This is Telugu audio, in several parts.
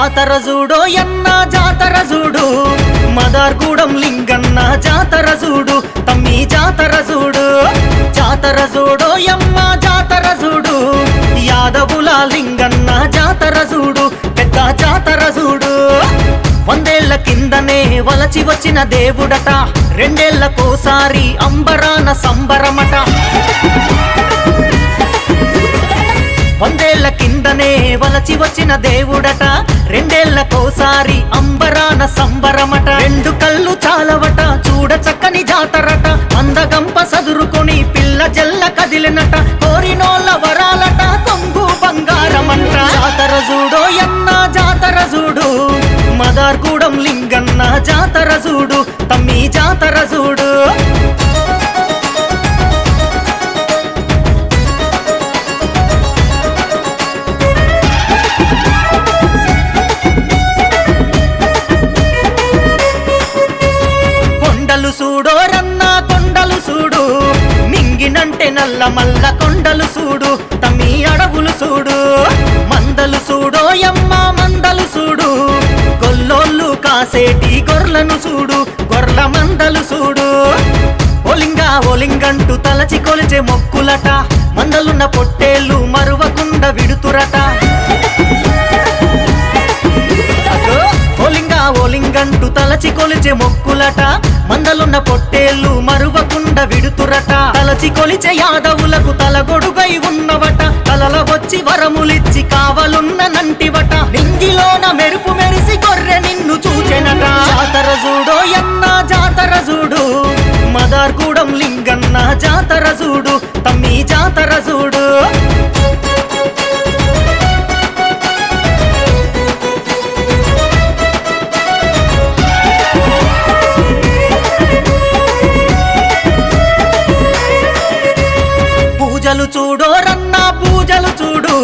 జాతర జూడో యన్న జాతర జూడు మదార్గూడెం లింగన్న జాతర జూడు తమ్మి జాతర జూడు జాతర జూడో యమ్మ జాతర జూడు యాదవుల లింగన్న జాతర జూడు పెద్ద జాతర జూడు వందేళ్ల కిందనే వలచి వచ్చిన దేవుడట రెండేళ్లకోసారి అంబరాన సంబరమట వందేళ్ల కిందనే వలచి వచ్చిన దేవుడట రెండేళ్లకోసారి అంబరాన సంబరమట రెండు కళ్ళు చాలవట చూడ చక్కని జాతరట అందగంప సదురుకొని పిల్ల జల్ల కదిలినట కోరినోళ్ళ వరాలట కొంగు బంగారమంట జాతర జూడో యన్న జాతర జూడు మదార్గూడెం లింగన్న జాతర జూడు తమ్మి జాతర జూడు చూడో రన్న కొండలు చూడు మింగినంటే నల్ల మల్ల కొండలు చూడు తమ్మి అడవులు చూడు మందలు చూడో యమ్మ మందలు చూడు గొల్లోళ్ళు కాసేటి గొర్లను చూడు గొర్ల మందలు చూడు ఒలింగా ఒలింగంటూ తలచి కొలిచే మొక్కులట మందలున్న పొట్టేళ్ళు మరువకుండా విడుతురట ఒలింగా ఒలింగంటూ తలచి కొలిచే మొక్కులట మందలున్న పొట్టేళ్ళు మరువకుండా విడుతురట తలచి కొలిచే యాదవులకు తలగొడుగై ఉన్నవట తలల వచ్చి వరములిచ్చి కావలున్న నంటివట నింగిలోన మెరుపు మెరిసి గొర్రె నిన్ను చూచెనట జాతర జూడో యన్న జాతర జూడు మదార్గూడెం లింగన్న జాతర జూడు తమ్మి జాతర జూడు పూజలు చూడో రన్న పూజలు చూడు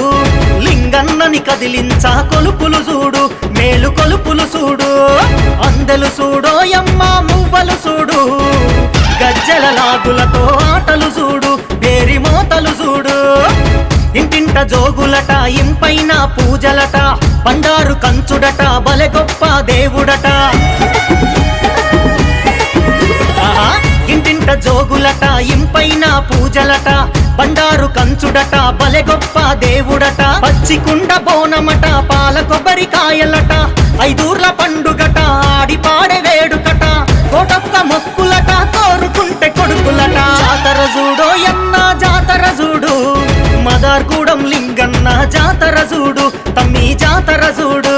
లింగన్నని కదిలించా కొలుపులు చూడు మేలు కొలుపులు చూడు అందెలు చూడో యమ్మ మువ్వలు చూడు గజ్జల లాగులతో ఆటలు చూడు బేరి మోతలు చూడు ఇంటింట జోగులట ఇంపైన పూజలట బండారు కంచుడట బలె గొప్ప దేవుడట ఇంటింట జోగులట ఇంపైన పూజలట బండారు కంచుడట బలె గొప్ప దేవుడట పచ్చికుండ బోనమట పాల కొబ్బరికాయలట ఐదూర్ల పండుగట ఆడి పాడే వేడుకట కోటొక్క మొక్కులట కోరుకుంటే కొడుకులట జాతర జూడో యన్న జాతర జూడు మదార్గూడెం లింగన్న జాతర జూడు తమ్మి జాతర జూడు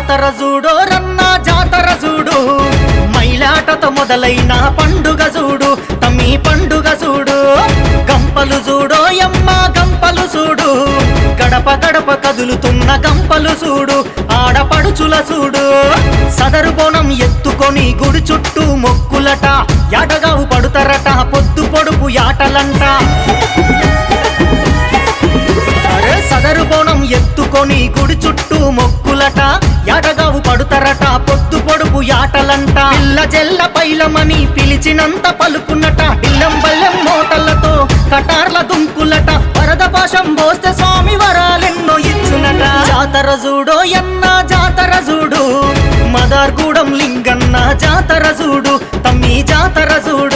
జాతర జూడో రన్న జాతర జూడు మైలాటతో మొదలైన పండుగ చూడు తమ్మి పండుగ చూడు గంపలు చూడో యమ్మ గంపలు చూడు గడప గడప కదులుతున్న గంపలు చూడు ఆడపడుచుల చూడు సదరు బోనం ఎత్తుకొని గుడి చుట్టూ మొక్కులట యాటగావు పడుతారట పొద్దు పొడుపు యాటలంట సదరు బోనం ఎత్తుకొని గుడి చుట్టూ మొక్కులట యాటగావు పడుతారట పొద్దు పొడుపు యాటలంట పిల్ల జెల్ల పైలమని పిలిచినంత పలుకున్నట ఇల్లం బల్లెం మోటలతో కటార్ల దుంకులట వరద పాశం పోస్తే స్వామి వరాలెన్నో ఇచ్చునట జాతర జూడో యన్న జాతర జూడు మదార్గూడెం లింగన్న జాతర జూడు తమ్మి జాతర జూడు